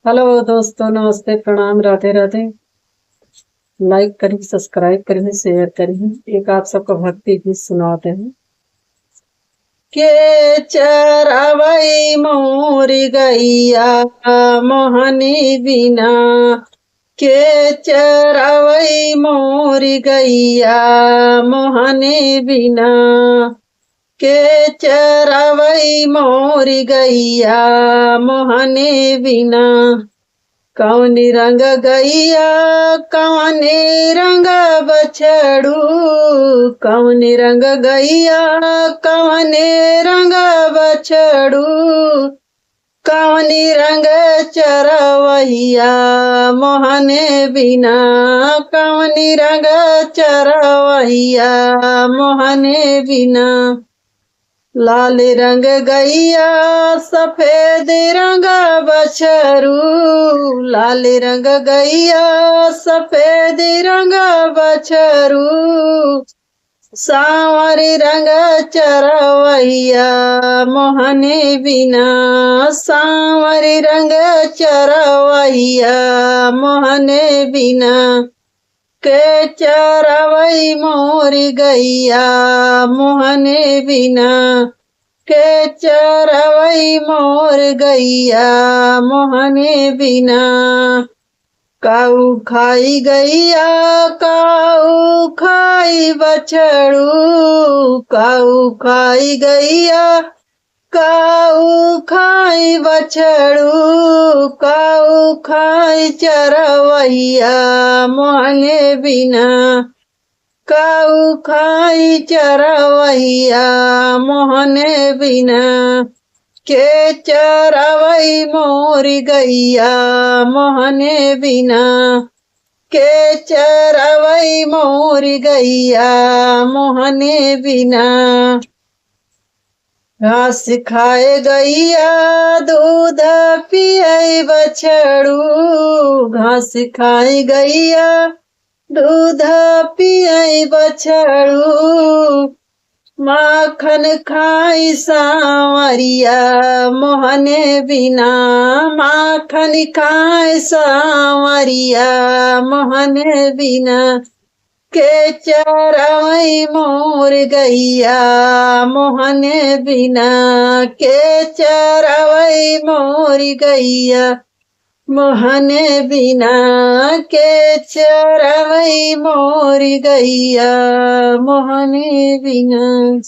Hello दोस्तों, नमस्ते, प्रणाम, राधे राधे। लाइक करिए, सब्सक्राइब करिए, शेयर करिए। एक आप सबका भक्ति गीत सुनाते हैं। के चरावई मोरी गैया मोहनी बिना, के चरावई मोरी गैया मोहनी बिना, के चरावई मोरी गैया मोहनी बिना। कौनी रंग गैया कौनी रंग बछड़ू, कौनी रंग गैया कौनी रंग बछड़ू, कौनी रंग चरवैया मोहने बिना, कौनी रंग चरवैया मोहने बिना। लाल रंग गैया सफेद रंग बछरू, लाल रंग गैया सफेद रंग बछरू, सांवरी रंग चरवैया मोहने बिना, सांवरी रंग चरवैया मोहने बिना। के चरवई मोरी गैया मोहने बिना, के चरवई मोर गैया मोहने बिना। काऊ खाई गैया काऊ खाई बछड़ू, काऊ खाई गैया काऊ खाई बछड़ू, काऊ खाई चरवैया मोहने बिना, काऊ खाई चरवैया मोहने बिना। के चरवई मोरी गैया मोहने बिना, के चरवई मोरी गैया मोहने बिना। घास खाए गैया दूध पिए बछड़ू, घास खाए गैया दूध पिए बछड़ू, माखन खाई सांवरिया मोहने बिना, माखन खाई सांवरिया मोहने बिना। के चरवई मोर गैया मोहने बिना, के चरवई मोर गैया मोहने बिना, के चरवई मोर गैया मोहने बिना।